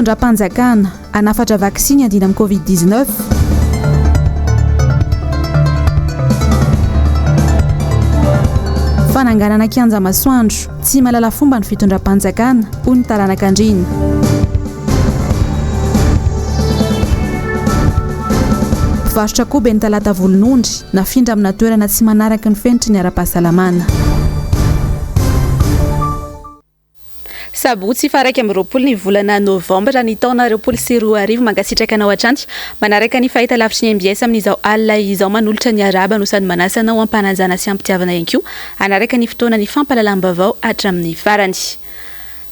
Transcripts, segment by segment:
Fitondram-panjakana anafatra vaksiny andina amin'ny COVID-19. Fananganana kianja masoandro tsy malala fomba ny fitondram-panjakana hoy ny taranak'andriny. Mpivarotra KOBA ny TALATAVOLONONDRY nafindra amina toerana tsy manaraka ny fenitry ny ara-pahasalamana. Sabotsy faraiky amin'ny roapolo ny volana Novambra ny taona 2024 mankasitraka anao atranty manaraka ny fahita lavitry ny MBS amin'izao alina izao manolotra ny araba no sady manasana ho ampanajana sy ampitiavana ihany koa anaraka ny fotoana ny fampalalam-baovao hatramin'ny farany.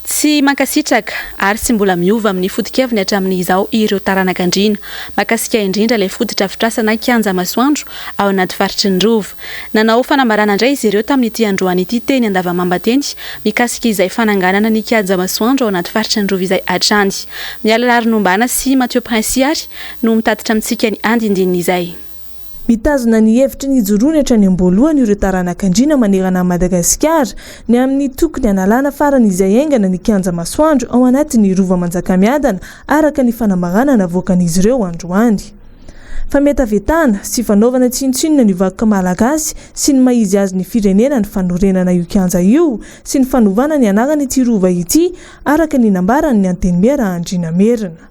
Tsy mankasitraka ary tsy mbola miova amin'ny foto-keviny hatramin'izao ireo taranak'andrina makasika indrindra ilay fototra fitrasana kianja masoandro ao anaty faritry ny Rova. Nanao fanambarana indray izy ireo tamin'ity androany ity teny Andavamamba-teny mikasika izay fananganana ny kianja masoandro ao anaty faritry ny Rova izay hatrany. Miala Ronombana sy Mathieu Prince ary no mitatitra amintsika ny andindininy izay. Mitazona ny hevitry ny joroany hatrany am-boalohany ireo taranak'andrina manerana Madagasikara ny amin'ny tokony analana farany izay aingana ny kianja masoandro ao anatin'ny Rova Manjakamiadana araka ny fanambarana navoakan'izy ireo androany. Fametavetana sy fanaovana tsinontsinona ny vakoka malagasy sy ny maizy azy ny firenena ny fanorenana io kianja io sy ny fanovana ny anarany ity Rova ity araka ny nambarany ny anteny mera Andrina Merina.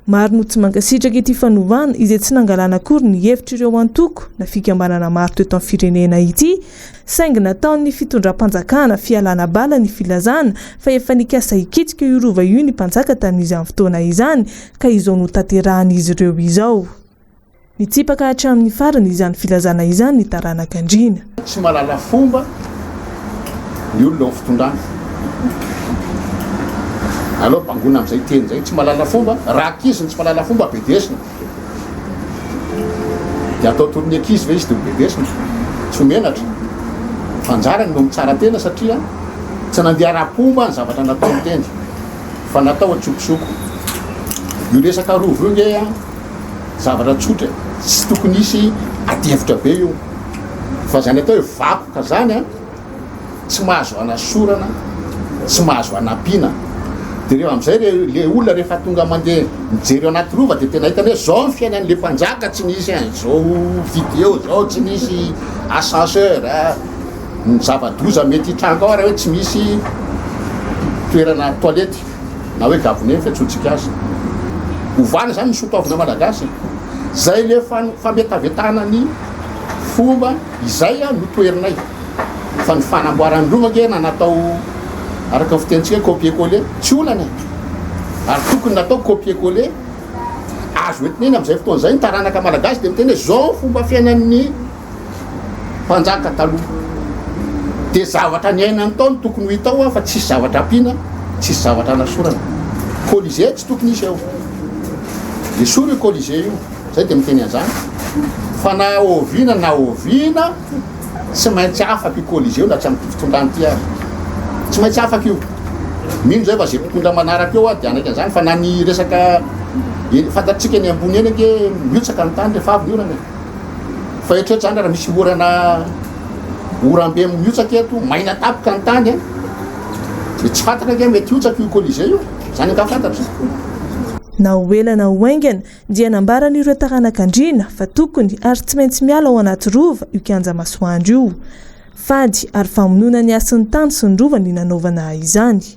Maro no tsy mankasitraka ity fanovana izay tsy nangalana akory ny hevitra ireo antoko na fikambanana maro teto amin'ny firenena ity saingy nataon'ny fitondram-panjakana fialana bala ny filazana fa efa nikasa hikitika io Rova io ny mpanjaka tamin'izany fotoana izany ka izao no tanterahan'izy ireo izao. Nitsipaka hatramin'ny farany izany filazana izany ny taranak'andrina. Tsy malala fomba ny olona fitondrana. Alors bangona am'izay teny zay tsy malala fomba raha ankizy tsy malala fomba bedesina dia atao torony ankizy ve izy dia bedesina tsy menatra fanjarany no mitsara tena satria tsy nandeha ara-pomba ny zavatra nataony teny fa natao atsokosoko io resaka Rova io nge zavatra tsotra tsy tokony isy adihevitra be io fa zany atao hoe vakoka zany tsy mahazo anasorana tsy mahazo anampiana. Dia am'izay le olona rehefa tonga mandeha mijery anaty Rova dia tena hitany hoe zao ny fiainan'le mpanjaka tsy nisy zao vidéo zao tsy nisy ascenseur ny zava-doza mety hitranga ao raha hoe tsy misy toerana toilette na hoe gabone fiatsotsika azy ovana zany misotaovina malagasy zay le fametavetana ny fomba izay no toerinay fa ny fanamboarany Rova nge na natao araka ny fitentsika copier-coller tsy olana ary tokony natao copier-coller azo entineny amin'izay fotoana izay ny taranaka malagasy dia miteny hoe zao fomba fiainan'ny mpanjaka taloha dia zavatra ny ainany tao no tokony ho hitao fa tsisy zavatra ampiana tsisy zavatra nasorana. Colisée tsy tokony isy eo dia sory io colisée io zay dia miteny an'izany fa na oviana tsy maintsy afaka io colisée io na tsy amin'ny fitondrany ty ary tsy maintsy afaka io mino zay fa zay mpitondra manaraka eo dia anaka an'izany fa na ny resaka fantatsika ny ambony eny ange miotsaka ny tany rehefa avy ny orana fa etrehatra zany raha misy orambe miotsaka eto maina tapoka ny tany dia tsy fantaka nge mety hiotsaka io colisée io zany ka fantatra. Na ho ela na ho aingana dia nambaran'ireo taranak'andrina fa tokony ary tsy maintsy miala ao anaty Rova io kianja masoandro io fady ary famonona ny asin'ny tany sy ny Rova ny nanaovana izany.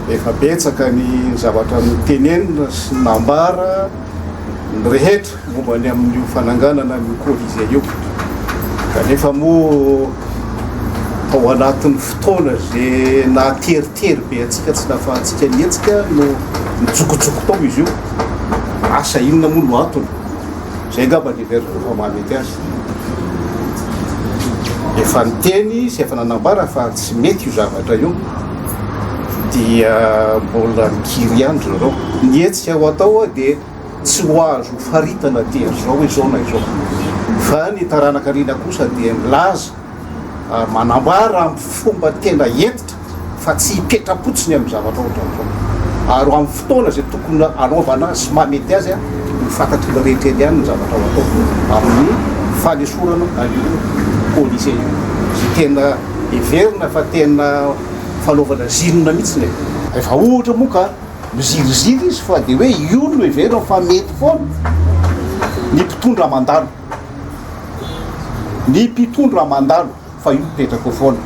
Efa betsaka ny zavatra notenenina sy nambara ny rehetra momba ny amin'ny fananganana ny Covid io kanefa moa ao anatin'ny fotoana zay nateritery be atsika tsy nafahantsika nietsika no nitsokotsoky tao izy io asa inona moa no antony zay ngamba ny verina fa mahamety azy efa niteny sy efa nanambara fa tsy mety io zavatra io dia mbola mikiry ihany zareo nietsika ho atao dia tsy ho azo faritana dia zao hoe zao na izao fa ny taranak'arina kosa dia milaza manambara amin'ny fomba tena entitra fa tsy hipetrapotsiny amin'ny zavatra ohatran'izao ary amin'ny fotoana zay tokony anaovana sy mahamety azy ny fantatry ny rehetra eny ihany ny zavatra ho atao amin'ny fanesorana an'io colisée io sy tena heverina fa tena fanaovana zinona mihitsy efa ohatra moa ka miziriziry izy fa dia hoe iolo evereo fa mety foana ny mpitondra mandalo fa io mipetraka foana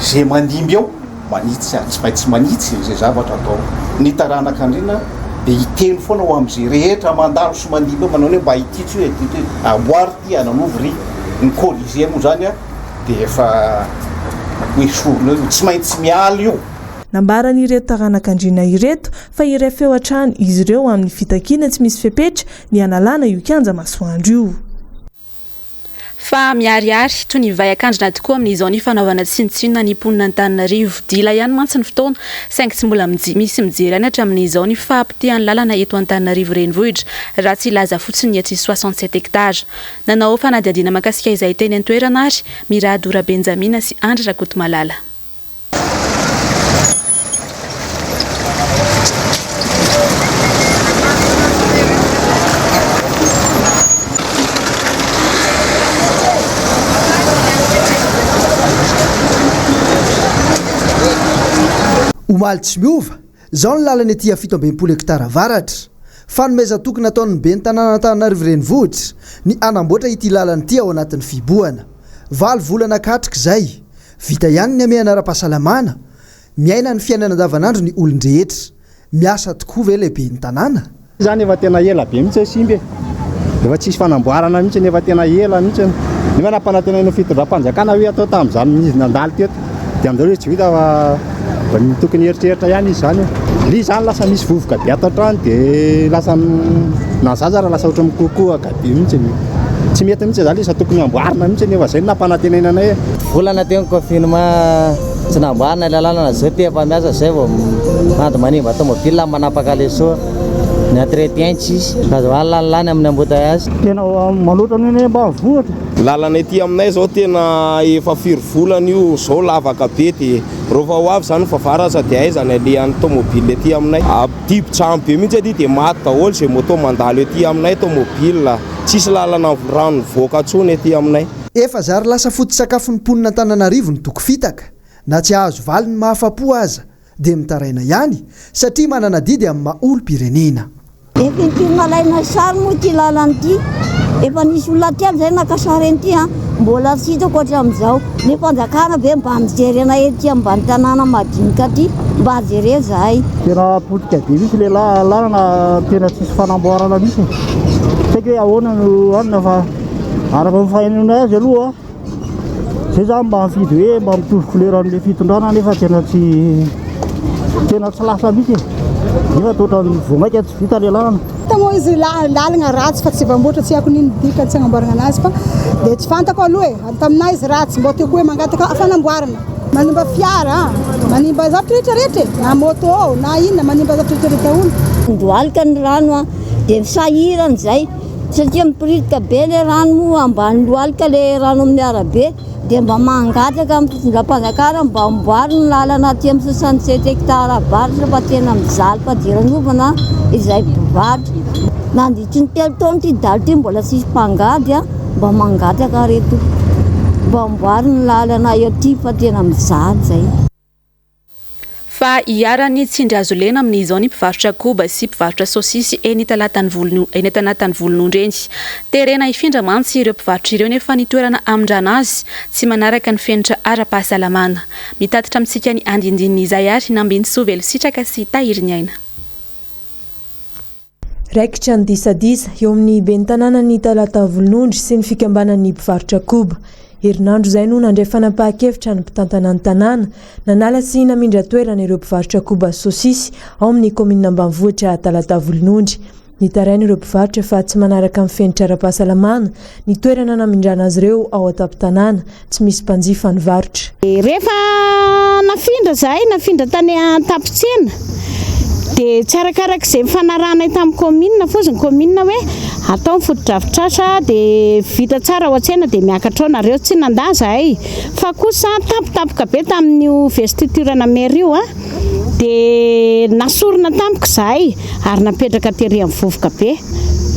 zay mandimby ao manitsy tsy maintsy manitsy zay zavatra atao ny taranak'andriana dia hiteny foana ho amin'izay rehetra mandalo sy mandimby ao manao hoe mba hititsy hoe amboary ty ananovy ny corrigé moa zany a dia efa hoe sorona io tsy maintsy miala io. Nambaran'ireto taranak'andriana ireto fa iray feo hatrany izy ireo amin'ny fitakiana tsy misy fepetra ny analana io kianja masoandro io. Fa miariary toy ny vaiakandrina tokoa amin'izao ny fanaovana tsinotsinona ny mponina Antananarivo dila ihany mantsy ny fotoana saingy tsy mbola misy mijery any hatramin'izao ny fahampitehan'ny lalana eto Antananarivo renivohitra raha tsy ilaza fotsiny etsy 67 hectares. Nanao fanadihadiana makasika izay teny an-toerana ary Miradora Benjamina sy Andry Rakotomalala. Omaly tsy miova, zao ny lalana ety 17 hektara avaratra. Fanomeza tokony nataon'ny ben'ny tanàna Antananarivo renivohitra ny anamboatra ity lalana ity ao anatin'ny fiboana. 9 volana katrika izay, vita ihany ny amehana ara-pahasalamana, miaina ny fiainana andavanandro ny olon-drehetra. Miasa tokoa ve le ben'ny tanàna? Zany efa tena ela be mihitsy simbe. Efa tsisy fanamboarana mihitsy efa tena ela mihitsy. Ny manam-panantenana FITONDRAM-PANJAKANA hoe atao tamin'izany izy nandalo teto. Dia amin'izao tsy vita fa ny tokony eritreritra ihany izy zany. Ly zany lasa misy vovoka be ato an-trano dia lasa nazaza raha lasa ohatry mikokoa gabe mihitsy. Tsy mety mihitsy zany izy tokony amboarina mihitsy nefa zay nampanantenanay. Volana teo confinement tsy namboarina lalana zao ty efa miasa zay vao mando manimba automobile manapaka leso ny entretien tsisy azo alalany amin'ny embouteillage. Tena malotra ny mba vohatra. Lalana ety aminay zao tena efa 4 volana io zao lavaka be dia rehefa ho avy zany fa farasa dia aizany alehan'ny tomobile ety aminay. Dibo-trano be mihitsy ety dia maty daholo zay moto mandalo ety aminay tomobile. Tsisy lalana rano voaka tsony ety aminay. Efa zary lasa foto-tsakafon'ny mponina Antananarivo ny toko fitaka. Na tsy ahazo valy ny mahafapo aza dia mitaraina ihany satria manana didy amin'ny maha-olom-pirenena. Efa impirnalaina sary moa ty lalana ity. Efa nisy olona telo zay nakasary ity mbola tsy hitako hatramin'izao. Ny mpanjakana be mba mijerena ety ambany tanàna madinika ty mba jere zahay. Tena potika be misy le lalana tena tsisy fanamboarana misy. Saika hoe ahoana no anina fa araka mifahainana azy aloha zay zany mba mifidy hoe mba mitovy couleur amin'le fitondrana nefa tena tsy lasa misy. Nefa totra ny vomaika tsy vita le lalana. Moa izy lalana ratsy fa tsy vamboatra tsy ako niny dika tsy agnamboarana anazy fa dia tsy fantako aloha taminay izy ratsy mba tiako hoe mangataka fanamboarana. Manimba fiara, manimba zavatra rehetrarehetra na moto na inona manimba zavatra rehetrarehetra olo. Ndoalika ny rano dia sahirana zay satria mipiritika be le rano ambany loalika le rano amin'ny arabe dia mba mangataka amin'ny FITONDRAM-PANJAKANA mba amboarina lalana aty amin'ny 67 hectara avaratra fa tena mizaly fadiran-ovana izay mpivarotra. Nandritry ny 3 taona ty dalo ty mbola sisy mpangady mba mangataka reto mba amboarina lalana eo ty fa tena mizaly zay. Fa iarany tsindry azo lena amin'izao ny mpivarotra KOBA sy mpivarotra sosisy eny tanatan'ny volonondry eny. Terena ifindra mantsy ireo mpivarotra ireo nefa ny toerana amindrana azy tsy manaraka ny fenitra ara-pahasalamana. Mitatitra amintsika ny andindininy izay ary nambiny Sovelo Sitraka sy Tahiriny Aina. Raikitra ny disadisa eo amin'ny ben'ny tanàna ny Talatavolonondry sy ny fikambanan'ny mpivarotra KOBA. Herinandro zay no nandray fanapahan-kevitra ny mpitantana ny tanàna nanala sy namindra toerana ireo mpivarotra KOBA sosisy ao amin'ny komina ambanivohitra Talatavolonondry. Nitaraina ireo mpivarotra fa tsy manaraka amin'ny fenitra ara-pahasalamana ny toerana namindrana azy ireo ao an-tampon-tanàna tsy misy mpanjifa ny varotra. Rehefa nafindra tany an-tampon-tsena dia tsy arakaraka izay mifanarahana tamin'ny komina fotsiny komina hoe atao ny foto-drafitrasa dia vita tsara ao an-tsena dia miakatra ao nareo tsy nandà zahay fa kosa tampotampoka be tamin'io vestiturana mairie io dia nasorona tampoka zahay ary napetraka tery amin'ny vovoka be.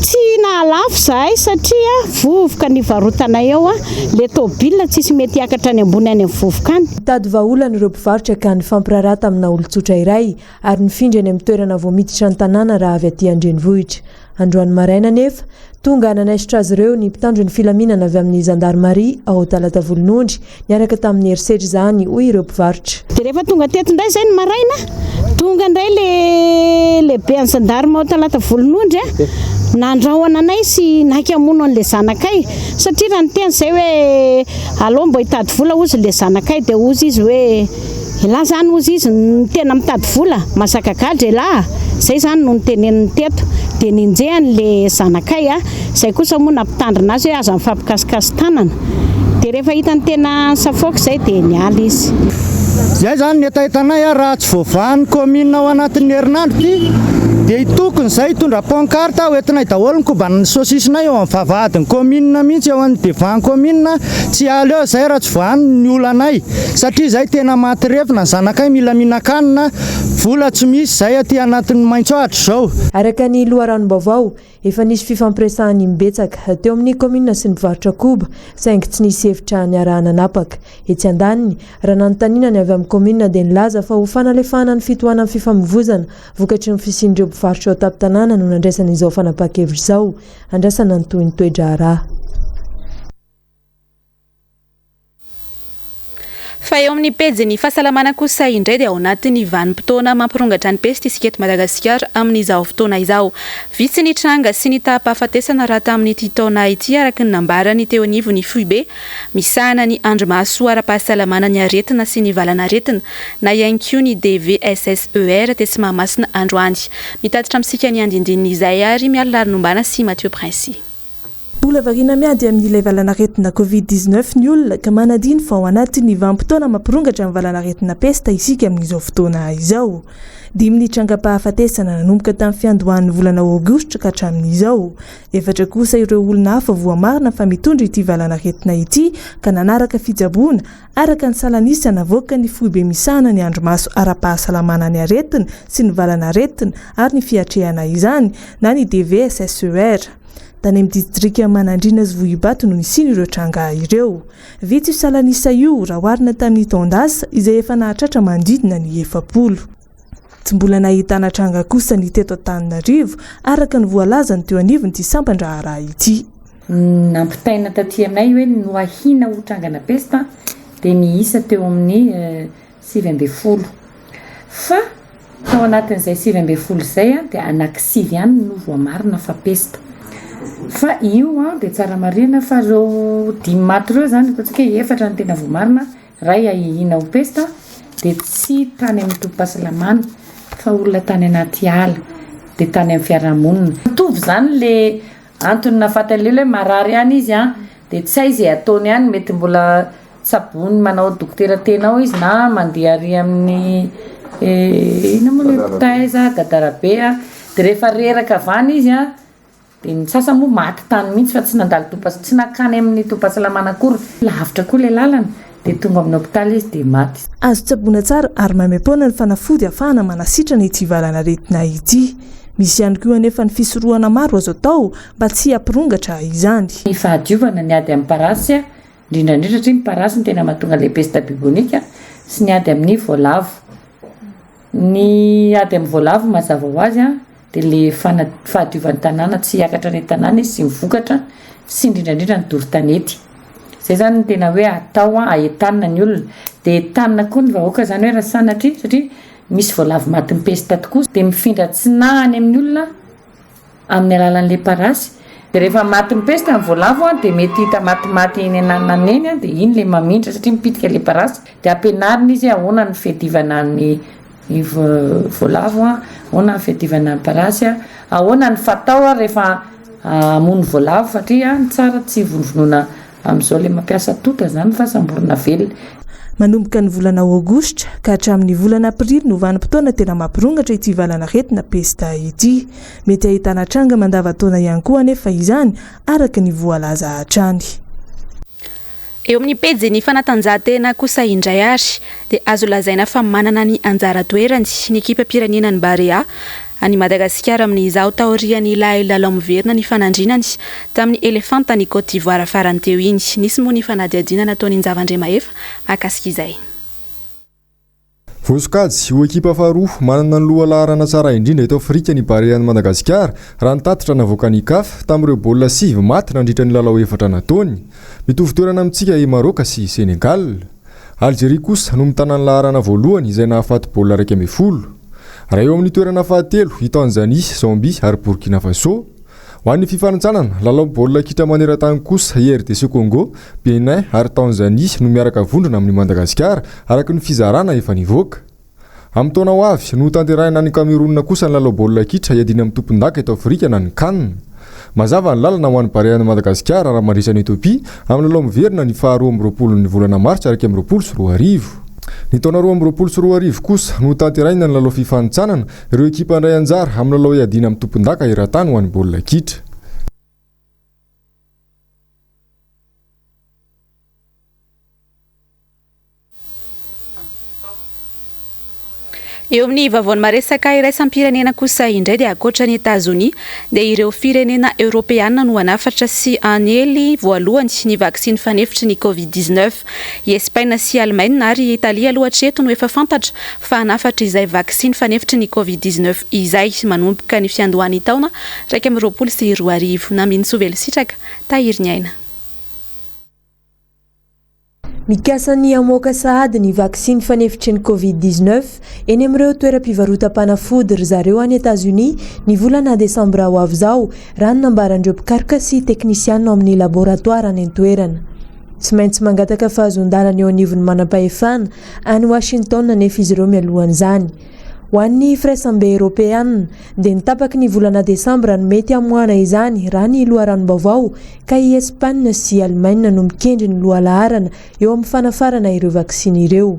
Tsy nahalafo zahay satria vovoka ny varotana eo le tôbila tsisy mety hiakatra any ambony any amin'ny vovoka any. Tady vaolana ireo mpivarotra ka ny fampirarata amina olon-tsotra iray ary nifindra any amin'ny toerana vao miditra ny tanàna raha avy aty andrenivohitra. Androany maraina nefa tonga nanaisitra azy ireo ny mpitandro ny filaminana avy amin'ny zandarmaria ao Talatavolonondry niaraka tamin'ny herisetra izany hoy ireo mpivarotra. Dia rehefa tonga teto indray izay ny maraina tonga indray le be any zandarma ao Talatavolonondry nandrahoana anay sy nakamono an'ilay zanakay satria raha ny teny izay hoe alao mbo hitady vola ozy ilay zanakay dia ozy izy hoe ela zany ozy izy ny tena mitady vola masaka gadra ela zay zany no niteneniny teto dia ninjehany le zanakay izay kosa moa nampitandrina azy hoe aza mifampikasikasy tanana dia rehefa hitany tena safoka izay dia niala izy. Zay zany ny etahitanay raha tsy voavahan'ny commune ao anatin'ny herinandro ty dia hitokony izay hitondra pancarte hoentinay daholo ny koban'ny sosisinay eo amin'ny vavahadin'ny commune mihitsy eo amin'ny devan'ny commune tsy haly eo izay raha tsy voahany ny olanay satria izay tena maty refina ny zanakay mila mihinan-kanina vola tsy misy izay aty anatin'ny maintsoatra izao. Araka ny loharanom-baovao efa nisy fifampiresahany mbetsaka teo amin'ny commune sy ny mpivarotra koba saingy tsy nisy hevitra niarahana napaka. Etsy andaniny raha nanontaniana ny avy amin'ny commune dia nilaza fa ho fanalefahana ny fitohanan'ny fifamoivoizana vokatry ny fisian'ireo mpivarotra ao Tapitanana no nandraisana izao fanapakevitra izao andrasana ny toy ny toedraha raha. Fa eo amin'ny pejy fahasalamana kosa indray dia ao anatin'ny vanim-potoana mampirongatra ny pesta isika eto Madagasikara amin'izao fotoana izao. Vitsy ny tranga sy ny tapa-hafatesana raha tamin'ity taona ity araka ny nambarany teo anivon'ny FIB misahana ny andro maso ara-pahasalamana ny aretina sy ny valanaretina na ihany koa ny DVSSER tesy Mahamasina androany. Mitatitra amintsika ny andindininy izay ary mialala nombana sy Mathieu Prince. Mbola varina miady amin'ilay valanaretina Covid-19 ny olona ka manadiny fa ao anatin'ny vanim-potoana mampirongatra amin'ny valanaretina pesta isika amin'izao fotoana izao. 10 minitra angam-pahafatesana nanomboka tamin'ny fiandohan'ny volana Aogositra ka hatramin'izao. Efatra kosa ireo olona hafa voamarina fa mitondra ity valanaretina ity ka nanaraka fijaboana araka ny salanisa navoaka ny FIB misahana ny andromaso ara-pahasalamana ny aretina sy ny valanaretina ary ny fiatrehana izany na ny DVSSER. Tany amin'ny distrika Manandrina sy Vohibato no nisiny ireo tranga ireo. Vitsy io salanisa io raha oharina tamin'ny taondasa izay efa nahatratra manodidina ny 700. Tsy mbola nahitana tranga kosa ny teto Antananarivo araka ny voalazany teo anivon'ity sampandraharaha ity. Nampitaina taty aminay hoe noahina ho trangana pesta dia miisa teo amin'ny 700. Fa tao anatin'izay 700 izay dia anankisivy ihany no voamarina fa pesta. Fa io dia tsara marina fa reo 5 maty reo zany ataontsika efatra ny tena voamarina ray ahihina ho pesta dia tsy tany amin'ny tompom-pahasalamana fa olona tany anaty ala dia tany amin'ny fiarahamonina. Mitovy zany le antony nafatany lelo hoe marary ihany izy dia tsy hay izay ataony ihany mety mbola tsabony manao dokotera tena ao izy na mandeha ary amin'ny ina moa le pitaiza gadarabe dia rehefa reraka avany izy dia ny sasa moa maty tany mihitsy fa tsy nandalo tsy nakany amin'ny tompom-pahasalamana akory lavitra koa le lalana dia tonga amin'ny hopitaly izy dia maty. Azo tsaboana tsara ary mamepona ny fanafody ahafahana manasitrana ity valanaretina ity. Misy ihany koa anefa ny fisorohana maro azo atao mba tsy hampirongatra izany. Ny fahadiovana ny ady amin'ny parasy indrindrandrindra satria ny parasy ny tena mahatonga le pesta bibonika sy ny ady amin'ny voalavo. Ny ady amin'ny voalavo mazava ho azy dia le fahadiovan'ny tanàna tsy hiakatra ny tanàna izy sy mivokatra sy indrindrandrindra ny doro-tanety. Zay zany ny tena hoe atao ahetanina ny olona dia entanina koa ny vahoaka zany hoe raha sanatry satria misy voalavo maty pesta tokoa dia mifindra tsinahany amin'ny olona amin'ny alalan'le parasy dia rehefa maty pesta ny voalavo dia mety hita maty eny ananana eny dia iny le mamindra satria mipitika le parasy dia ampianarina izy ahoana ny fiadivana ny voalavo ahoana ny fiadivana ny parasy ahoana ny fatao rehefa hamono voalavo satria tsara tsy vonovonoana amin'izao le mampiasa tota zany fa samborina velona. Manomboka ny volana Aogositra ka hatramin'ny volana Aprily no vanim-potoana tena mampirongatra ity valanaretina pesta ity. Mety ahitana tranga mandava-taona ihany koa anefa izany araka ny voalaza hatrany. Eo amin'ny pejy ny fanatanjahantena kosa indray ary dia azo lazaina fa manana ny anjara toerany ny ekipa pirenena ny Barea any Madagasikara amin'izao taoriany lalao miverina ny fanandrinany tamin'ny elefanta ny Côte d'Ivoire farany teo iny. Nisy moa ny fanadihadiana nataony Zavandremahefa akasika izay. Voskady ho ekipa faharoa manana ny loha laharana tsara indrindra eto Afrika ny Barean'i Madagasikara raha nitatitra navoaka ny CAF tamin'ireo baolina 7 maty nandritra ny lalao 4 nataony. Mitovy toerana amintsika i Maroka sy Senegal. Algérie kosa no mitana ny laharana voalohany izay nahafaty baolina 12. Raha eo amin'ny toerana fahatelo i Tanzania, Zambie ary Burkina Faso. Ho an'ny fifanintsanana lalao baolina kitra maneran-tany kosa i RDC Congo, Benin ary Tanzania no miaraka vondrona amin'ny Madagasikara araka ny fizarana efa nivoaka. Amin'ny taona ho avy no tanterahina ny Cameroun kosa ny lalao baolina kitra iadina amin'ny tompon-daka eto Afrika na ny CAN. Mazava ny lalana ho an'ny Barean'i Madagasikara raha mandritra ny Etopia amin'ny lalao miverina ny faha 12 ny volana Martsa araka 24. Ny taona 2024 kosa no tanterahina ny lalao fifanintsanana ireo ekipa ndray anjara amin'ny lalao iadina amin'ny tompon-daka eran-tany ho an'ny baolina kitra. Eo amin'ny vavaony maresaka iraisam-pirenena kosa indray dia ankoatran'ny États-Unis dia ireo firenena Europeana no hanafatra sy anely voalohany ny vaksiny fanefitry ny Covid-19. I Espaina sy Allemagne ary Italia lohatreto no efa fantatra fa hanafatra izay vaksiny fanefitry ny Covid-19 izay manomboka ny fiandohany taona 2022 na minsovely sitraka tahiry ny aina. Mikasa ny amoaka sahady ny vaksiny fanefitry ny Covid-19 eny amin'ireo toeram-pivarotam-panafody ry zareo any États-Unis ny volana Desambra ho avy izao raha nambarandreo mpikarika sy teknisiana amin'ny laboratoara any an-toerana. Tsy maintsy mangataka fahazon-dalana eo anivon'ny manam-pahefana any Washington nefa izy ireo mialohan'izany. Ho an'ny firaisambe Europeana dia nitapaky ny volana Desambra no mety hamoana izany raha ny loharanom-baovao ka i Espaina sy Allemagne no mikendry ny lohalaharana eo amin'ny fanafarana ireo vaksiny ireo.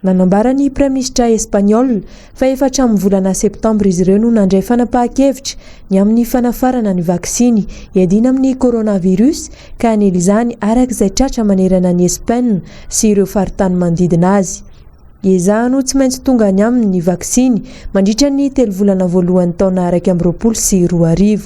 Nanambara ny Praiminisitra Espanyol fa efa hatramin'ny volana Septambra izy ireo no nandray fanapahan-kevitra ny amin'ny fanafarana ny vaksiny iadina amin'ny coronavirus ka anelizany arak'izay tratra manerana ny Espaina sy ireo faritany manodidina azy. Iezahano tsy maintsy tonga any amin'ny vaksiny mandritra ny 3 volana voalohan'ny taona 2022.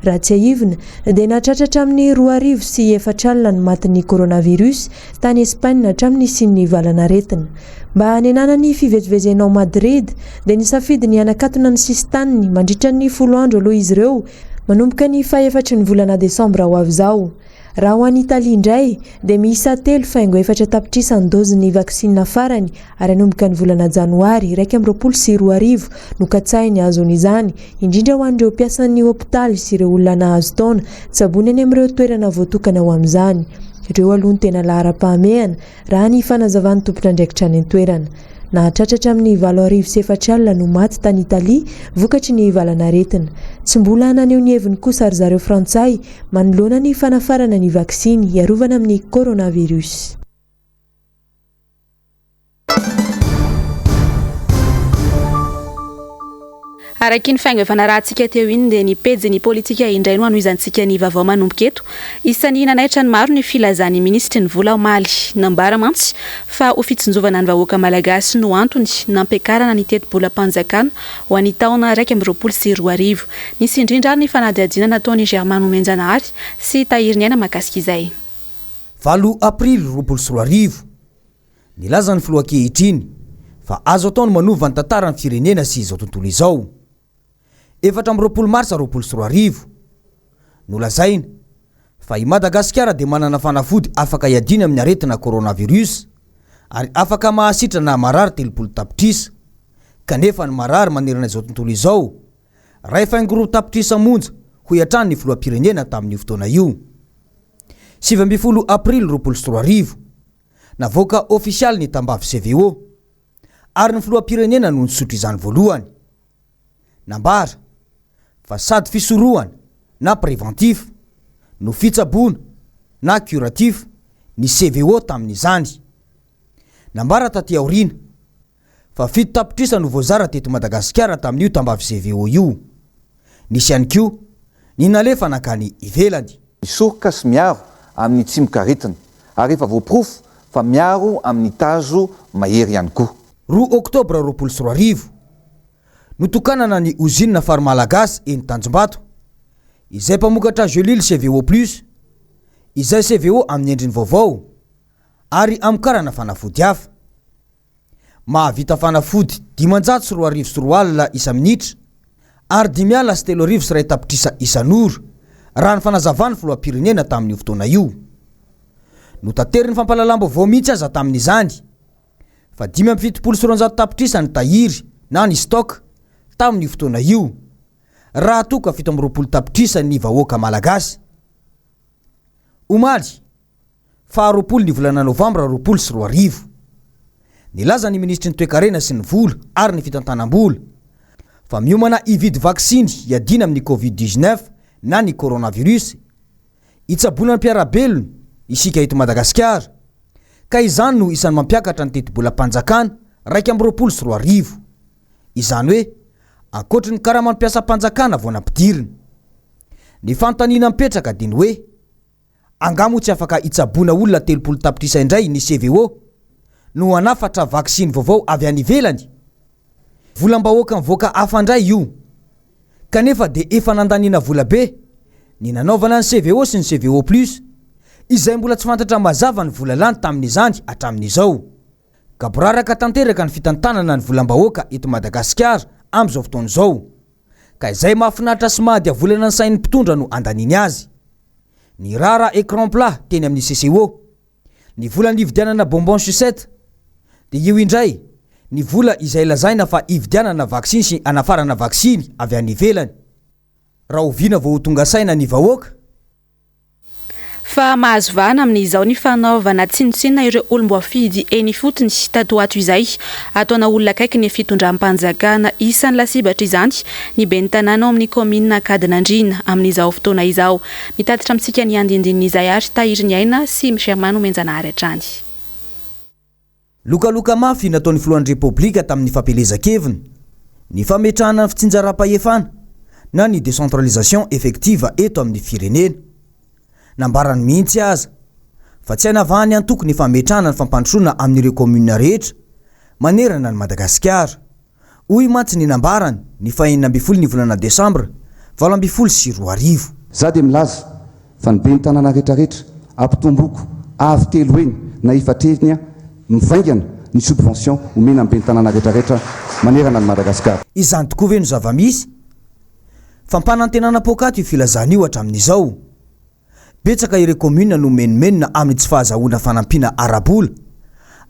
Raha tsy aivina dia nahatratra amin'ny 2 sy 4 alina ny matin'ny coronavirus tany Espaina hatramin'ny sin'ny valanaretina. Mba hanenana ny fivezivezenao Madrid dia nisafidy ny anakatona ny sistaniny mandritra ny 10 andro aloha izy ireo manomboka ny 4 ny volana Desambra ho avy izao. Raha ho an'ny Italia indray dia miisa 3 faingo 4 tapitrisa ny dozy ny vaksina farany ary hanomboka ny volana Janoary 2022 no katsahiny azony izany indrindra ho an'ireo mpiasan'ny hopitaly sy ireo olona nahazo taona tsabony any amin'ireo toerana voatokana ho amin'izany. Ireo aloha ny tena lahara-pahamehana raha ny fanazavan'ny tompon'andraikitra any an-toerana. Nahatratra amin'ny 4 alina no maty tany Italia vokatry ny valanaretina. Tsy mbola naneho ny heviny kosa ary zareo Frantsay manoloana ny fanafarana ny vaksiny hiarovana amin'ny coronavirus. Araky ny faingo efa narahantsika teo iny dia ny pejy ny politika indray no anohizantsika ny vaovao manomboka eto. Isan'ny nanaitra ny maro ny filazan'ny ministry ny vola omaly nambara mantsy fa ho fitsinjovana ny vahoaka malagasy no antony nampiakarana ny teti-bola-panjakana ho an'ny taona 2022. Nisy indrindra ny fanadihadiana nataony Germain Menjanahary sy tahiry ny aina makasika izay. 4 aprily 2022 nilaza ny filoha ankehitriny fa azo ataony manova ny tantara ny firenena sy izao tontolo izao. 4 Marsa 2022 nolazaina fa i Madagasikara dia manana fanafody afaka iadina amin'ny aretina coronavirus ary afaka mahasitra na marary 3 tapitrisa kanefa ny marary manerana izao tontolo izao ray faingo tapitrisa monja ho iatrany ny filoham-pirenena tamin'ny fotoana io. 17 Aprily 2023 navoaka ofisialy ny tambavy CVO ary ny filoham-pirenena no nisotro izany voalohany. Nambara fa sady fisorohana na preventif no fitsaboana na curatif ny CVO tamin'izany. Nambara taty aorina fa 7 tapitrisa no voazara teto Madagasikara tamin'io tambavy CVO io. Nisy ihany koa ny nalefa nakany ivelany. Misorika sy miaro amin'ny tsimokaretina ary efa voaprofo fa miaro amin'ny tazo mahery ihany koa. 2 Oktobra 2023 notokanana ny ozinina farmalagasy eny Tanjombato izay mpamokatra Jolil CVO plus izay CVO amin'ny endriny vaovao ary amkarana fanafody hafa mahavita fanafody 500 isa minitra ary 5 tapitrisa isan'ora raha ny fanazavany filoham-pirenena tamin'ny fotoana io notanteriny fampalalambo vao mihitsy aza tamin'izany fa 570 tapitrisa ny tahiry na ny stock tamin'ny fotoana io raha toka 7 tapitrisa ny vahoaka malagasy omaly fa 20 ny volana Novambra 2024 nilaza ny ministry ny toe-karena sy ny vola ary ny fitantanam-bola fa miomana ividy vaksiny iadina amin'ny COVID-19 na ny coronavirus itsaboana ny mpiarabelona isika eto Madagasikara ka izany no isan'ny mampiakatra ny teti-bola-panjakana 224 izany hoe ankoatra ny karama ny mpiasa-panjakana vao nampidirina ny fanontaniana mipetraka dia ny hoe angamo tsy afaka itsaboana olona 30 tapitrisa indray ny CVO no anafatra vaksiny vaovao avy any ivelany volam-bahoaka mivoaka afandray io kanefa dia efa nandaniana vola be ny nanaovana ny CVO sy ny CVO plus izay mbola tsy fantatra mazava ny vola lany tamin'izany hatramin'izao ka boraraka tanteraka ny fitantanana ny volam-bahoaka eto Madagasikara amin'izao fotoana izao ka izay mahafinaritra sy mahady avolana ny sain'ny mpitondra no andaniny azy ny rara écran plat teny amin'ny CCO ny vola ny ividianana bonbon sucette dia io indray ny vola izay lazaina fa ividianana vaksiny sy anafarana vaksiny avy any ivelany raha oviana vao tonga saina ny vahoaka fa mahazo vahana amin'izao ny fanaovana tsinotsinona ireo olom-boafidy eny fotony tato ato izay ataona olona akaiky ny fitondram-panjakana isan'ny lasibatra izany ny ben'ny tanàna ao amin'ny komina Akadinandriana amin'izao fotoana izao mitatitra amintsika ny andindinin'izay ary tahiry ny aina sy Mishamano menjanahary hatrany lokaloka mafy nataon'ny filohan'ny repoblika tamin'ny fampelezan-keviny ny fametrahana ny fitsinjaram-pahefana na ny décentralisation effective eto amin'ny firenena nambarany mihitsy aza fa tsy hanavahany antoko ny fametrahana ny fampandrosoana amin'ireo komuna rehetra manerana ny Madagasikara hoy mantsy ny nambarany ny 12 ny volana Desambra 2024 za dia milaza fa ny ben'ny tanàna rehetrarehetra ampitomboko avy telo eny na ifatrenya mivaingana ny subvention omena amin'ny ben'ny tanàna rehetrarehetra manerana ny Madagasikara izany tokoa ve no zava-misy fampanantenana pokaty io filazana io hatramin'izao betsaka ireo komuna no menomenona amin'ny tsy fahazahoana fanampiana arabola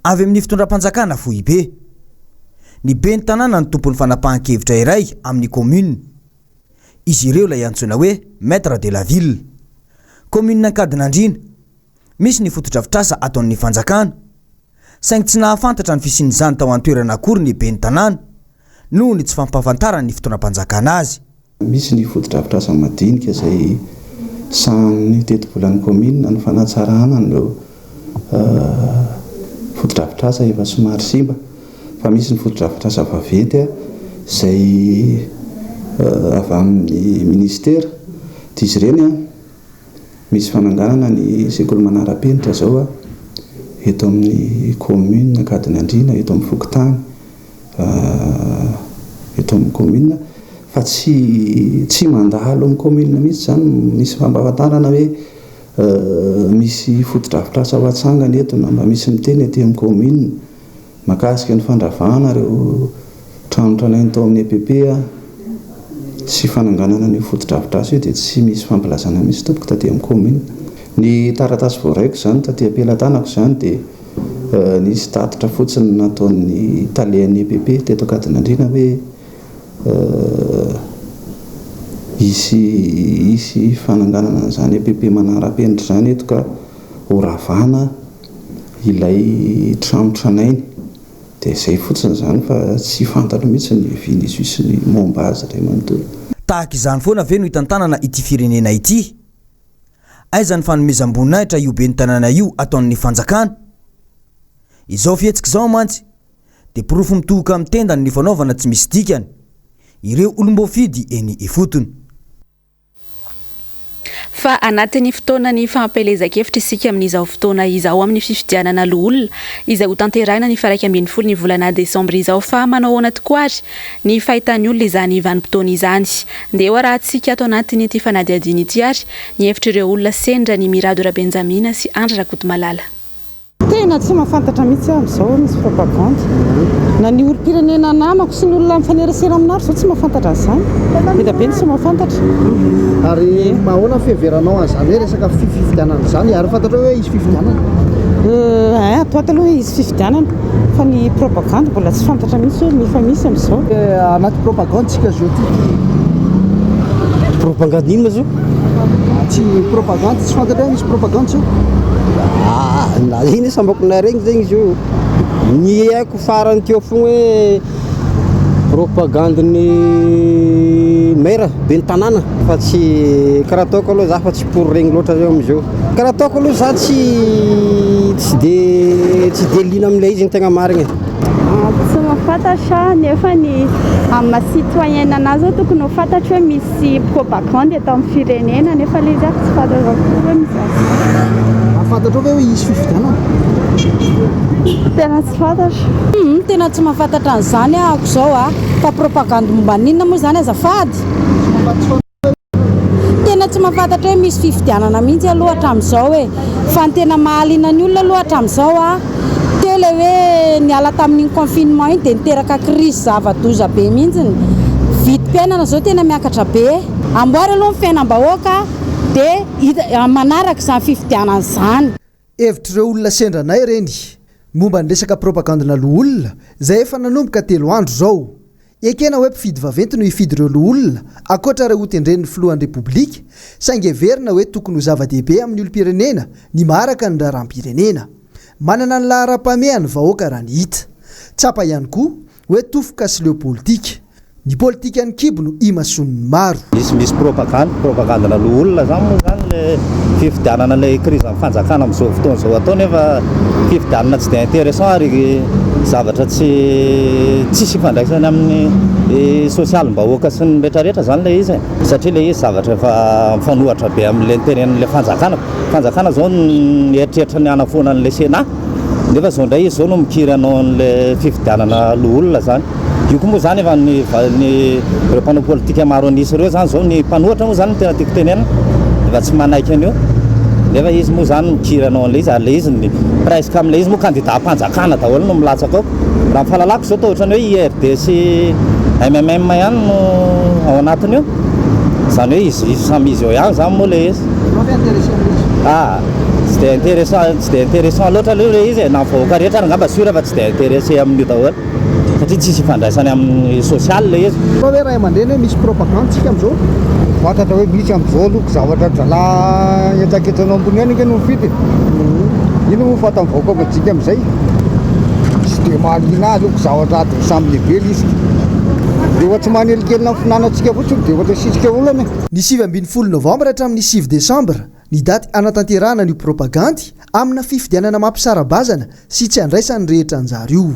avy amin'ny fitondram-panjakana fohibe ny ben'ny tanàna ny tompon'ny fanapahan-kevitra iray amin'ny komuna izy ireo ilay antsoina hoe maître de la ville komuna Akadinandriana misy ny fotodrafitrasa ataon'ny fanjakana saingy tsy nahafantatra ny fisian'izany tao an-toerana akory ny ben'ny tanàna noho ny tsy fampahafantarany ny fitondram-panjakana azy misy ny fotodrafitrasa madinika izay samy teti-bolan'ny komina ny fanatsarana no fotodrafitrasa efa somary simba fa misy ny fotodrafitrasa vaventy izay avy amin'ny ministera dia izy ireny misy fananganana ny sekoly manara-penitra zao eto amin'ny komina Akadinandriana eto amin'ny Fokotany eto amin'ny komina fa tsy mandalo amin'ny komina mihitsy zany misy fampahafantarana hoe misy fotodrafitrasa ao Atsangana eto na mba misy miteny aty amin'ny komina makasika ny fandravahana ireo tranotranainy tao amin'ny EPP sy fananganana ny fotodrafitrasa io dia tsy misy fampilazana misy tompoko taty amin'ny komina ny taratasy voaraiko zany taty am-pelantanako zany dia nisy tatitra fotsiny nataon'ny talehan'ny EPP teto Akadinandriana hoe isy fananganana zany EPP manara-penitra zany eto ka horavana ilay tranotranainy dia izay fotsiny zany fa tsy fantatra mihitsy ny vinisy sy ny momba azy ray manontolo tahaka izany foana ve no hitantanana ity firenena ity aiza ny fanomezam-boninahitra io ben'ny tanàna io ataon'ny fanjakana izao fihetsika izao mantsy dia pirofo mitohoka amin'ny tendany ny fanaovana tsy misy dikany ireo olom-boafidy eny ifotony fa anatin'ny fotoanany fampelezakevitra isika amin'izao fotoana izao amin'ny fifidianana loholona izay ho tanterahina ny faraiky ambin'ny folo ny volana desambra izao fa manao ahoana tokoa ary ny fahitany olona izany vanim-potoana izany dia eo arahantsika ato anatin'ny ity fanadiadiana ity ary ny hevitrireo olona sendra ny Miradora Benjamina sy Andra Rakotomalaala. Tena tsy mahafantatra mihitsy amin'izao misy propagande na ny olo-pirenena namako sy ny olona mifanerasera amin'aro zao tsy mahafantatra an'izany eda be ny tsy mahafantatra ary mahoana fiheveranao an'izany hoe resaka fifidianana izany ary fantatra hoe izy fifidianana atoato aloha izy fifidianana fa ny propagande mbola tsy fantatra mihitsy hoe mifa misy amin'izao anaty propagande tsika zao ty propagande ino ma zao tsy propagande tsy fantatra hoe misy propagande zao na iny sambakona regny zegny izy io ny haiko farany teo fogna hoe propagande ny maire ben'ny tanàna fa tsy karaha ataoko aloha za fa tsy pour regny loatra zao amizao karaha ataoko aloha za tsy de lina amin'ilay izy ny tegna marigny tsy mahafantatra nefa ny amin'ny citoyen anazy zao tokony ho fantatra hoe misy propagande eto amin'ny firenena nefa le izy ako tsy fantatra hoe misy fantatra hoe izy fifidianana tena tsy fantatra tena tsy mahafantatra an'izany ako zao fa propagande momba ninona moa zany azafady tena tsy mahafantatra hoe misy fifidianana mihitsy aloha hatramin'izao hoe fa ny tena mahaliana ny olona aloha hatramin'izao tele hoe niala tamin'iny confinement iny dia niteraka crise zava-doza be mihitsy vidim-piainana zao tena miakatra be amboary aloha ny fiainam-bahoaka dia manaraka izany fifidianana izany hevitr'ireo olona sendranay reny momba ny resaka propagandena loholona izay efa nanomboka 3 andro zao ekena hoe mpifidy vaventy no hifidy ireo loholona akoatra raha hotendren'ny filohan'ny repoblika saingy everina hoe tokony ho zava-dehibe amin'ny olo-pirenena ny maharaka ny raharam-pirenena manana ny lahara-pamehany vahoaka raha ny hita tsapa ihany koa hoe tofoka sy leo politika ny politika ny kibo no imason'ny maro misy propagande na loholona zany moa zany le fifidianana le crise amin'ny fanjakana amin'izao fotoana zao atao nefa fifidianana tsy dia intéressant ary zavatra tsisy ifandraisany amin'ny social-mbahoaka sy ny rehetrarehetra zany le izy satria le izy zavatra efa mifanohatra be amin'le intérêt-n'le fanjakana zao ny eritreritra ny anafoana n'le Sénat nefa zao ndray izy zao no mikiry anao n'le fifidianana loholona zany io koa moa zany efa ny ireo mpanao politika maro anisy ireo zany zao ny mpanohatra moa zany tena tiako tenena efa tsy manaiky an'io nefa izy moa zany mikiry anao an'le izy ary le izy ny presque amin'le izy moa candidat mpanjakana daholo no milatsaka ao raha mifahalalako zao ta ohatrany hoe IRD sy MMM ihany no ao anatiny io zany hoe izy samy izy eo ihany zany moa le izy tsy dia intéressant loatra aloha le izy na vahoaka rehetra angamba sura fa tsy dia intéressé amin'io daholo satria tsisy ifandraisany amin'ny social le izy fa hoe raha aman-dreny hoe misy propagande tsika amin'izao fantatra hoe misy amin'izao aloha zavatra drala etaketranao ambony any no mifidy ino moa fata mivahoaka amintsika amin'izay tsy dia mahaliana azy oko zavatra ady samy lehibe izy dia ohatsy manelinkelina amin'ny finanantsika fotsiny dia ohatra sisika olana ny 7 novambra hatramin'ny 9 desambra ny daty anatanterahana ny propagandy amina fifidianana mampisarabazana sy tsy andraisany rehetra anjary io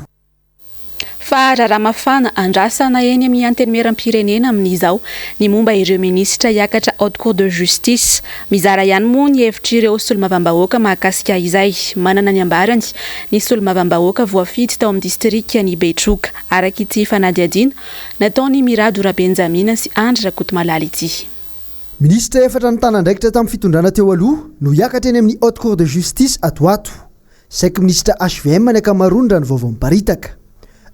fa raha mafana andrasana eny amin'ny antenimieram-pirenena amin'izao ny momba ireo ministra hiakatra haute cour de justice mizara ihany moa ny hevitrireo solomavam-bahoaka mahakasika izay manana ny ambarany ny solomavam-bahoaka voafidy tao amin'ny distrika ny Betroka araka ity fanadiadiana nataony Miradora Benjamina sy Andra Rakotomalaala ity ministra efatra ny tanandraikitra tamin'ny fitondrana teo aloha no hiakatra eny amin'ny haute cour de justice atoato saika ministra HVM ny akamaroany raha ny vaovao miparitaka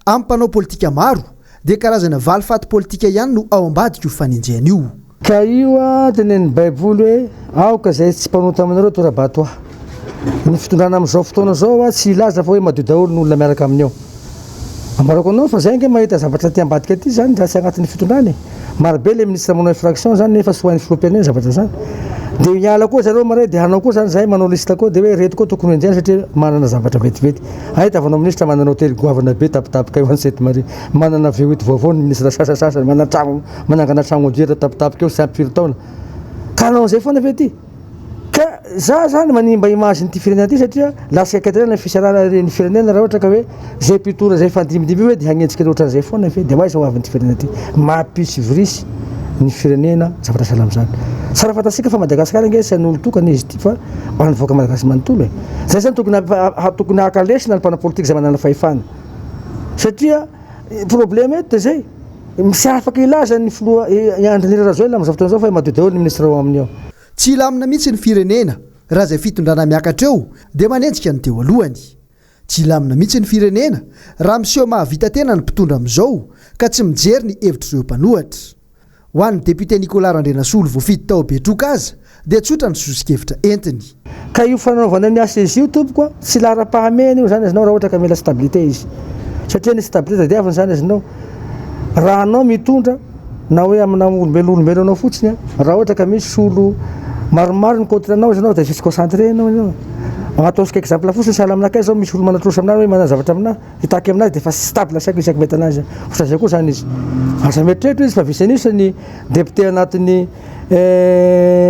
amin'ny mpanao politika maro dia karazana valifaty politika ihany no ao ambadika io fanenjehana io ka io tenen'ny baiboly hoe aoka izay tsy mpanota aminareo tora-bato ny fitondrana amin'izao fotoana zao tsy ilaza fa hoe madio daholo ny olona miaraka amin'io ambarako anao fa zay nge mahita zavatra ty ambadika ty zany raha tsy agnatin'ny fitondrany marobe le ministre manao infraction zany nefa soain'ny filoam-pirenena zavatra zany dia miala koa zareo maray dia hanao koa zany zahay manao lista koa dia hoe reto koa tokony enjehana satria manana zavatra vetivety ahitavanao ministra manana hotely goavana be tapitapika io any Sainte Marie manana V8 vaovao ny ministra sasasasany manangana tragno odira tapitapika eo 5 taona ka anao zay foana ve ty ka za zany manimba image nyty firenena ty satria lasikaketrena fisarana ny firenena raha ohatra ka hoe zay pitora zay fandimidimy hoe dia hagnentsika ohatran'izay foana ve dia ho aiza ho avin'ity firenena ty mampisy virisy ny firenena zavatra salamy zany Tsara fantasika fa Madagasikara nge sy an'olo tokana izy ty fa anvoaka Malagasy manontolo e. Zay zany tokony hakalesina ny mpanapolitika zay manana fahefana. Satria problème eto de zay misy afaka ilaza ny filoha Andry Rajoelina amin'ny zavatra zao fa madio daholo ny ministre ao amin'ny ao. Tsy ilamina mihitsy ny firenena raha zay fitondrana miakatra eo dia manenjika ny teo alohany. Tsy ilamina mihitsy ny firenena raha miseho mahavita tena ny mpitondra amin'izao ka tsy mijery ny hevitr'ireo mpanohatra. Ho an'ny député Nicolas Randrenasolo voafidy tao Betroka aza dia tsotra ny sosokevitra entiny. Ka io fanaovana ny asa izy io tompoko tsy lara-pahamehana io zany azinao raha ohatra ka mila stabilité izy. Satria ny stabilité diavana zany azinao raha anao mitondra na hoe amina olombelo anao fotsiny raha ohatra ka misy olo maromaro ny contre anao izy anao dia misy concentré anao. Ataosika exemple fotsiny sahala aminakay zao misy olo manatrosy aminazy hoe manana zavatra aminazy hitaky aminazy dia fa tsy stable saiko isaky mety anazy. Otra zay koa zany izy. Asa mieritreritra izy fa visanisa ny député anatin'ny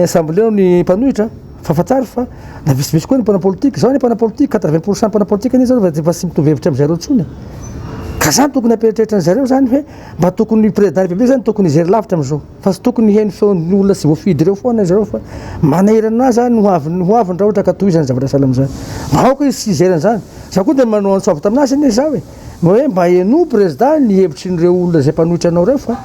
assemblée ny mpanohitra fafatsary fa na visivisy koa ny mpanapolitika. Zao ny mpanapolitika 80% mpanapolitika ny zao fa tsy mitovy hevitra amin'izareo tsony. Ka zany tokony amperetreritra an'izareo zany hoe mba tokony président république zany tokony ijery lavitra amin'izao fa tsy tokony heny feon'ny olona tsy voafidy ireo foana zareo fa manahirana zany hoaviny raha ohatra ka toy zany zavatra sahala amin'izany. Mahaoka izy tsy ijery an'izany. Za koa dia manao antsovy taminazy ny zao hoe mba heno président ny hevitry n'ireo olona zay mpanohitra anao reo fa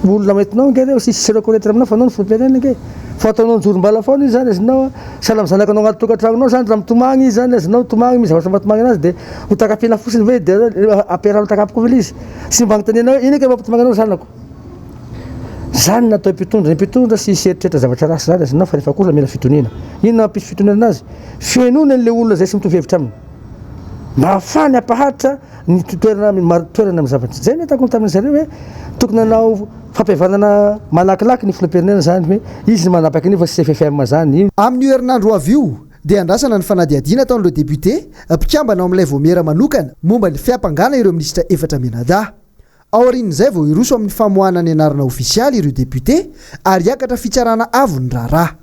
olona metinao nge reo sisy reconnaître aminao fa anao ny filopenena nge fa ataonao njoro-mbala foana izy zany azinao sahala amin'ny zanakanao anaty tokantranonao zany raha mitomagny izy zany azinao tomagny misy zavatra matomagny anazy dia ho takapina fotsiny hoe dia ampiarahano takapoko vela izy sy mba agnotanenao ino ke mampitomagny anao zanako. Zany natao mpitondra. Ny mpitondra sy eritreritra zavatra rasy zany azinao fa rehefa kosa mila fitonina. Ino nampisy fitonina anazy? Fienoina an'ilay olona zay sy mitovy hevitra aminy. Mba ahafany ampaharitra ny toerana amin'ny zavatra. Zay ny ataoko tamin'izareo hoe tokony nanao fampihavanana malakilaky ny filoham-pirenena zany hoe izy manapaky an'io fa tsy CFFM zany. Amin'ny herinandro avy io dia andrasana ny fanadihadiana ataon'ireo député mpikambana ao amin'ilay voamera manokana momba ny fiampangana ireo minisitra efatra menada. Aorian'izay vao iroso amin'ny famoahana ny anarana ofisialy ireo député ary hiakatra fitsarana avo ny raharaha.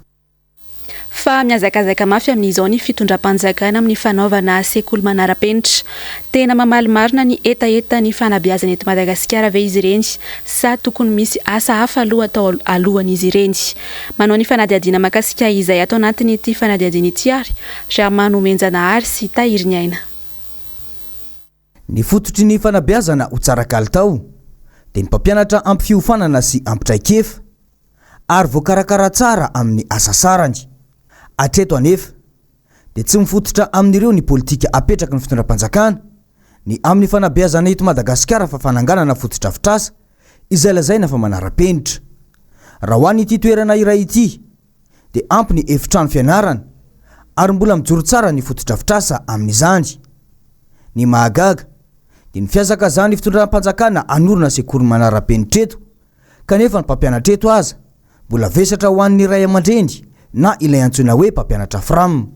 Fa miazakazaka mafy amin'izao ny fitondram-panjakana amin'ny fanaovana sekoly manara-penitra. Tena mamaly marina ny etaeta ny fanabeazana eto Madagasikara ve izy ireny sa tokony misy asa hafa aloha atao alohan'izy ireny. Manao ny fanadihadiana makasika izay atao anatin'ity fanadihadiana ity ary Germano Menjanahary sy Tahiriny Aina. Ny fototry ny fanabeazana ho tsara kalitao dia ny mpampianatra ampy fiofanana sy ampitraikefa ary voakarakara tsara amin'ny asa sarany. Atreto anefa dia tsy mifototra amin'ireo ny politika apetraka ny fitondram-panjakana ny amin'ny fanabeazana eto Madagasikara fa fananganana fototra fitrasa izay lazaina fa manara-penitra. Raha ho an'ity toerana iray ity dia ampy ny efitrano fianarana ary mbola mijoro tsara ny fototra fitrasa amin'izany. Ny mahagaga dia ny fiazakazany fitondram-panjakana anorina sekoly manara-penitra eto kanefa ny mpampianatra eto aza mbola vesatra ho an'ny ray aman-dreny na ilay antsoina hoe mpampianatra fram.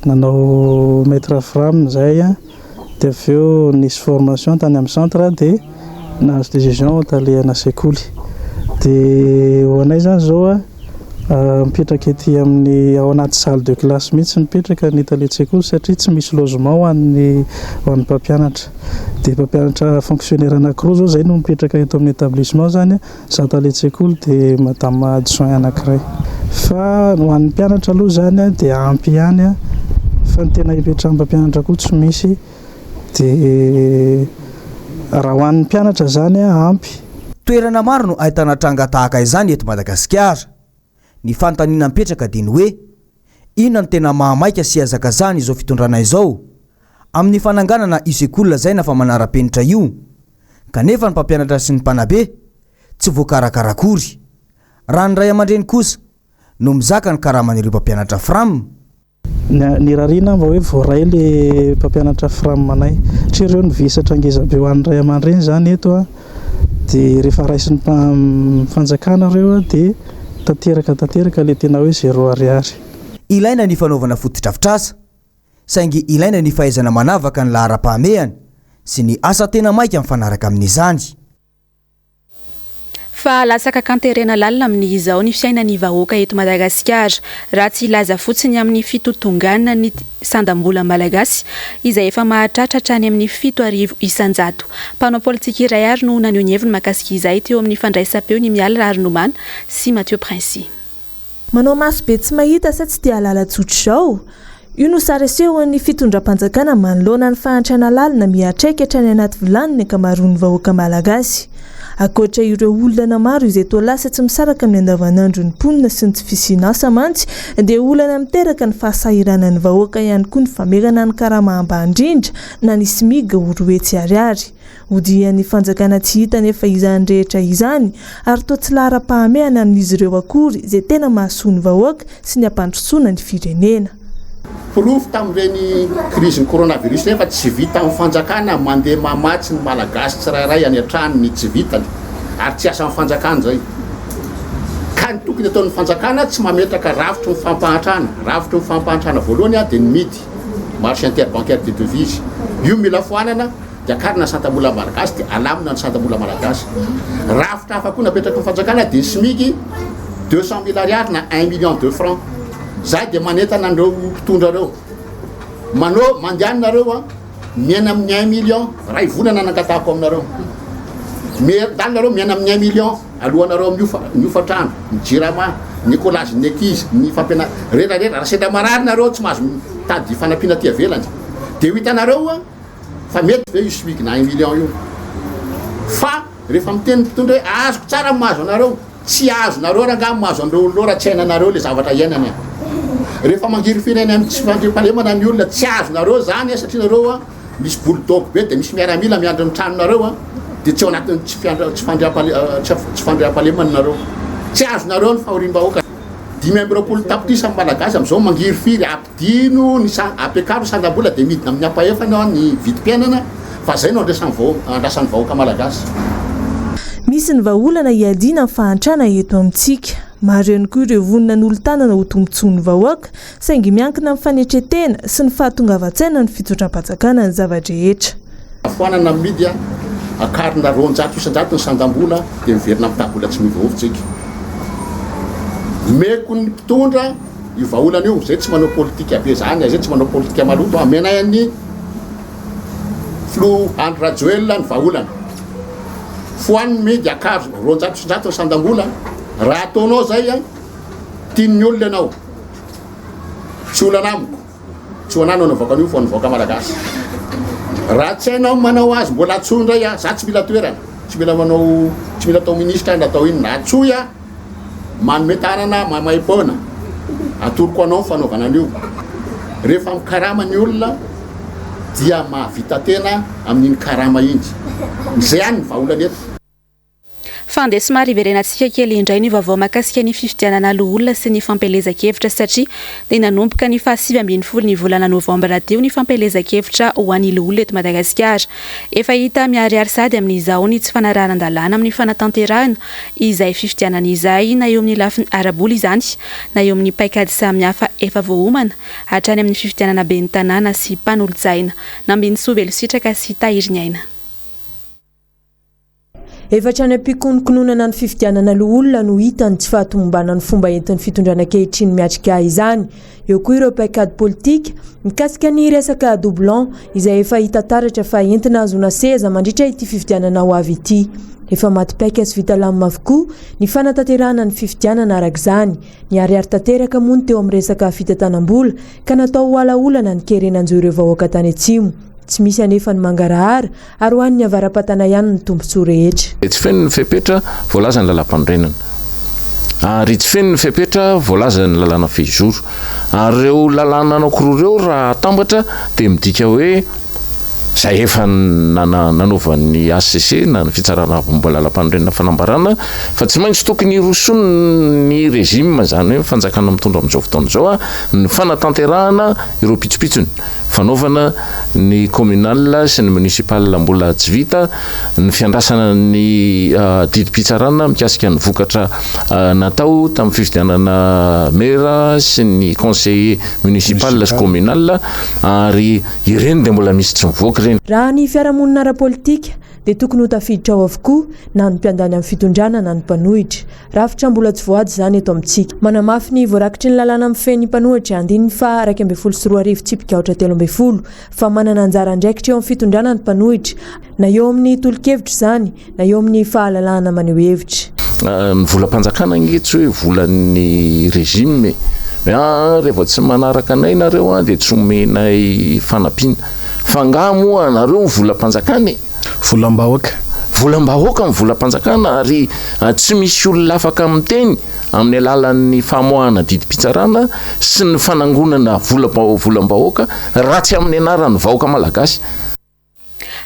Nanao maître fram zay dia avy eo nisy formation tany amin'ny centre dia nahazo décision talehana sekoly. Dia ho anay zany zao mipetraka ety amin'ny ao anaty salle de classe mihitsy mipetraka ny talehan-tsekoly satria tsy misy logement ho an'ny mpampianatra. Dia mpampianatra fonctionnaire anankiroa zao zay no mipetraka eto amin'ny établissement zany za talehan-tsekoly dia madame adjoint anankiray. Fa ho an'ny mpianatra aloha zany dia ampy ihany fa ny tena hipetrahan'ny mpampianatra koa tsy misy. Dia raha ho an'ny mpianatra zany ampy. Toerana maro no ahitana tranga tahaka izany eto Madagasikara. Ny fanontaniana mipetraka dia ny hoe inona no tena mahamaika sy hazakazany izao fitondrana izao amin'ny fananganana io sekoly lazaina fa manara-penitra io kanefa ny mpampianatra sy ny mpanabe tsy voakarakarakory. Raha ny ray aman-dreny kosa no mizaka ny karaman'ireo mpampianatra fram. Ny rarina mba hoe voaray le mpampianatra fram anay satria ireo nivisatra ngezabe ho an'ny ray aman-dreny zany eto dia rehefa raisin'ny fanjakana ireo dia tanteraka le tena hoe 0 ariary. Ilaina ny fanaovana fototra fitrasa saingy ilaina ny fahaizana manavaka ny lahara-pahamehany sy ny asa tena maika mifanaraka amin'izany. Fa lasaka kanterena lalina amin'izao ny fiainan'ny vahoaka eto Madagasikara raha tsy ilaza fotsiny amin'ny fitotonganana ny sandam-bola malagasy izay efa mahatratratra any amin'ny 7,000 isan-jato. Mpanao politika iray ary no naneho ny heviny makasika izay teo amin'ny fandraisam-peo ny Miala Raharonomana sy Mathieu Princy. manao maso be tsy mahita sa tsy tia lalatsotra izao io no saresehoan'ny fitondram-panjakana manoloana ny fahantrana lalina mihatraika hatrany anaty vilany ny ankamaroan'ny vahoaka malagasy akoatra ireo olana maro izay toa lasa tsy misaraka amin'ny andavanandro ny mponina sy ny tsy fisiana asa mantsy dia olana miteraka ny fahasahiranan'ny vahoaka ihany koa ny famerana ny karama ambandrindra na ny simiga oroetsy ariary odian'ny fanjakana tsy hita nefa izany rehetra izany ary toa tsy lara-pahamehana n'izy ireo akory izay tena mahasoa ny vahoaka sy ny ampandrosoana ny firenena Proof tamin'ireny crise ny coronavirus nefa tsy vita amin'ny fanjakana mandeha mamatsy ny malagasy tsirairay any an-trano ny tsy vitany ary tsy asa amin'ny fanjakana zay ka ny tokony ataon'ny fanjakana tsy mametraka ravitry ny fampahantrana voalohany dia ny midy marché interbancaire de devise io mila foanana dia akarina ny santamola malagasy dia alamina ny santamola malagasy ravitra hafa koa napetraka ny fanjakana dia ny simiky 200 000 ariary na 1 million de francs zay dia manetana andreo mpitondra reo mandehanareo miaina amin'ny 1 million ray volana nankatahako aminareo dalinareo miaina amin'ny 1 million alohanareo amin'ny ofatrano ny jirama Nicolas ny ekizy ny fampiana rehetrarehetra raha sendra marary nareo tsy mahazo mitady fanampiana ty avelany dia ho hitanareo fa mety ve io simiky na 1 million io fa rehefa miteny mpitondra hoe azoko tsara mahazo anareo tsy azo nareo raha nga mahazo andreo lora tsy hainanareo le zavatra iainany rehefa mangiry fireny amin'ny tsy fandriam-pahalemana ny olona tsy azo nareo zany satria nareo misy bulldog be dia misy miaramila miandro ny tranonareo dia tsy ao anatin'ny tsy fandriam-pahalemana nareo tsy azo nareo ny fahoriam-bahoaka 5 tapitrisa amin'ny malagasy amin'izao mangiry firy ampidino ny ampiakaro sandam-bola dia midina amin'ny ampahefana ny vidim-piainana fa zay no andrasan'ny vahoaka malagasy misy ny vahaolana hiadina ny fahantrana eto amintsika maro ihany koa ireo vonina ny olo-tanana ho tombontsoa ny vahoaka saingy miankina amin'ny fanetretena sy ny fahatongavan-tsaina ny fitondram-panjakana ny zavadrehetra foanana amin'ny midy akarina 200 ny sandam-bola dia miverina mitabola tsy mivaovitsika meko ny mpitondra io vahaolana io zay tsy manao politika be zany zay tsy manao politika maloto amenay ny flo andrajoel ny vahaolana foan'ny midy akaro 200 ny sandam-bola raha ataonao zay tian'ny olona ianao tsy olana amiko tsy hoanano navoaka an'io fa nivoaka malagasy raha tsy hainao manao azy mbola atsoy indray za tsy mila toerana tsy mila atao ministra na atao inona atsoy manome tanana mamaim-pona atoroko anao fanaovana an'io rehefa mikarama ny olona dia mahavita tena amin'iny karama iny zay any ny vahaolana eto fandeha somary iverenantsika kely indray ny vaovao mahakasika ny fifidianana loholona sy ny fampelezan-kevitra satria dia nanomboka ny 7 ny volana novambra teo ny fampelezan-kevitra ho an'ny loholona eto Madagasikara efa hita miariary sady amin'izao ny tsy fanarahan-dalàna amin'ny fanatanterahana izay fifidianana izay na eo amin'ny lafiny araboly izany na eo amin'ny paikady samihafa efa voahomana hatrany amin'ny fifidianana ben'ny tanàna sy mpanolotsaina nambiny sovelo sitraka sy tahiriny aina efatrany ampikononkononana ny fifidianana loholona no hitany tsy fahatomombana ny fomba entin'ny fitondrana ankehitriny miatrika izany eo koa ireo paikady politika mikasika ny resaka doublon izay efa hita taratra fa entina azona seza mandritra ity fifidianana ho avy ity efa maty-paika sy vita lamina avokoa ny fanatanterahana ny fifidianana arak'izany ny ariary tanteraka moa ny teo amin'ny resaka fitantanam-bola ka natao ho alaolana ny kerenan'izao ireo vahoaka tany atsimo tsy misy anefa ny mangarahara ary ho an'ny avaram-patana ihany ny tombontsoa rehetra tsy feno ny fepetra voalaza ny lalam-pandrenana ary tsy feno ny fepetra voalaza ny lalàna fehizoro ary ireo lalàna anankiroa ireo raha atambatra dia midika hoe zay efa nanaovan'ny ACC na ny fitsarana mbola lalam-pandrenana fanambarana fa tsy maintsy tokony irosony ny régime zany hoe fanjakana mitondra amin'izao fotoana izao ny fanatanterahana ireo pitsopitsony fanaovana ny communal sy ny municipal mbola tsy vita ny fiandrasana ny didim-pitsarana mikasika ny vokatra natao tamin'ny fifidianana mera sy ny conseiller municipal sy communal ary ireny dia mbola misy tsy mivoaka ireny raha ny fiarahamonina ara-politika dia tokony ho tafiditra ao avokoa na ny mpiandany amin'ny fitondrana na ny mpanohitra rafitra mbola tsy voady zany eto amintsika manamafy ny voarakitry ny lalàna mifehy ny mpanohitra andininy fa 2.4 tsipika 3.10 fa manana anjara andraikitra eo amin'ny fitondrana ny mpanohitra na eo amin'ny tolo-kevitra zany na eo amin'ny fahalalahana maneho hevitra ny volam-panjakana ngetsy hoe volan'ny régime rehefa tsy manaraka anay nareo dia tsy omenay fanampiana fa nga moa anareo ny volam-panjakana volam-bahoaka ny volam-panjakana ary tsy misy olona afaka miteny amin'ny alalan'ny famoahana didi-pitsarana sy ny fanangonana volam-bahoaka raha tsy amin'ny anaran'ny vahoaka malagasy.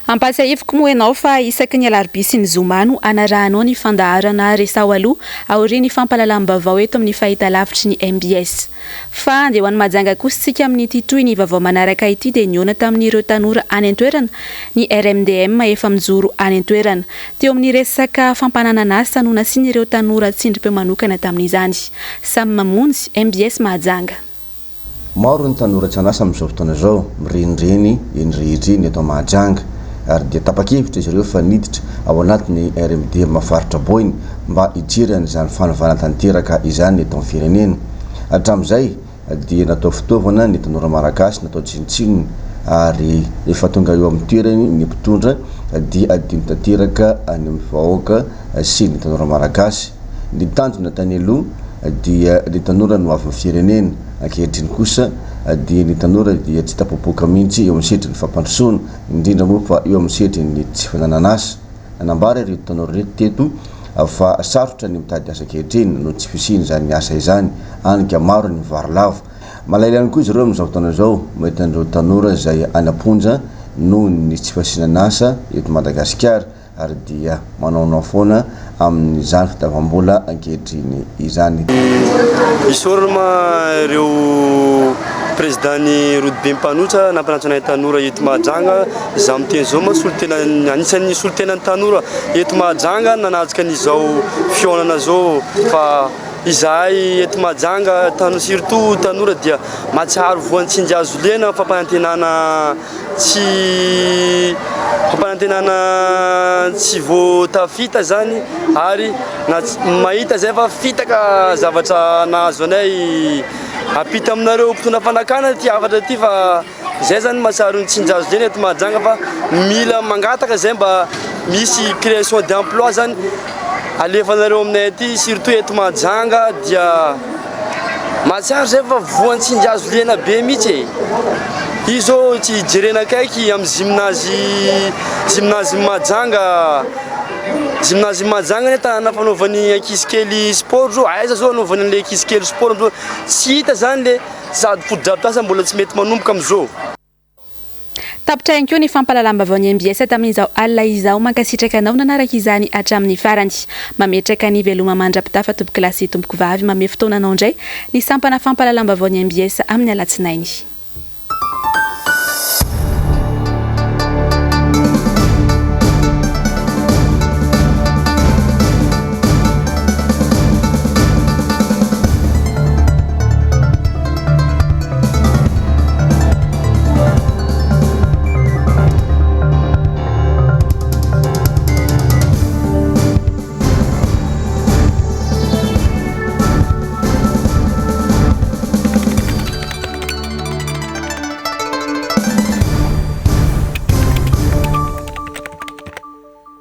Ampasahiviko moa ianao fa isaky ny alarobia ny zoma no anarahanao ny fandaharana resao aloha aoriany fampahalalam-baovao eto amin'ny fahitalavitry ny MBS. Fa andeha ho an'ny majanga kosa tsika amin'ny ity toy ny vaovao manaraka ity dia niona tamin'ireo tanora any an-toerana ny RMDM efa mijoro any an-toerana. Teo amin'ny resaka fampananana asa no nasian'ireo tanora tsindrim-peo manokana tamin'izany. Samy mamonjy MBS Mahajanga. Maro ny tanora tsy anasa amin'izao fotoana izao mirenireny eny rehetra eny eto Mahajanga ary dia tapa-kevitra izy ireo fa niditra ao anatin'ny RMD mafaritra boiny mba hijerany izany fanavanan-tanteraka izany eto amin'ny firenena. Hatramin'izay dia natao fitaovana ny tanora malagasy natao tsinontsinony ary efa tonga eo amin'ny toerany ny mpitondra dia adino tanteraka any amin'ny vahoaka sy ny tanora malagasy. Ny tanjona tany aloha dia ny tanora no avy amin'ny firenena, ankehitriny kosa dia ny tanora dia tsy tapoboaka mihitsy eo amin'ny sehatry ny fampandrosoana indrindra moa fa eo amin'ny sehatry ny tsy fananana asa. Nanambara ireo tanora reto teto fa sarotra ny mitady asa ankehitriny no tsy fisiny izany asa izany anika maro ny varilavo. Malaila ihany koa izy ireo amin'izao fotoana izao mahita an'ireo tanora izay any am-ponja noho ny tsy fahasinana asa eto Madagasikara ary dia manaonao foana amin'izany fitavam-bola ankehitriny izany. Isorma ireo présidentny Rodobe Mpanotra nampanatsanay tanora eto Mahajanga za miteny zao ma solotena anisan'ny solotenan'ny tanora eto Mahajanga nanajaka an'izao fionana zao fa izahay eto Mahajanga surtout tanora dia matsiaro voan-tsindy azo lena fampanantenana tsy voatafita zany ary mahita zay fa fitaka zavatra nahazo anay apita aminareo mpitondra fanakana ty avatra ty fa zay zany mahatsaro ny tsinjazo lena eto Mahajanga fa mila mangataka zay mba misy création d'emploi zany alefanareo aminay aty surtout eto Mahajanga dia mahatsaro zay fa voan-tsindy azo lena be mihitsy izo tsy jerena akaiky amin'ny gymnase Mahajanga ny tanàna fanaovany ankizy kely sport zao aiza zao anaovany an'ilay ankizy kely sport amizao tsy hita zany le sady fotodrafitrasa mbola tsy mety manomboka amizao. Tapitra ihany koa ny fampahalalam-baovao ny MBS tamin'izao alina izao mankasitraka anao nanaraka izany hatramin'ny farany. Mametraka ny veloma mandrapitafa tompo kilasy tompoko vavy mame fotoananao indray ny sampana fampahalalam-baovao ny MBS amin'ny alatsinainy.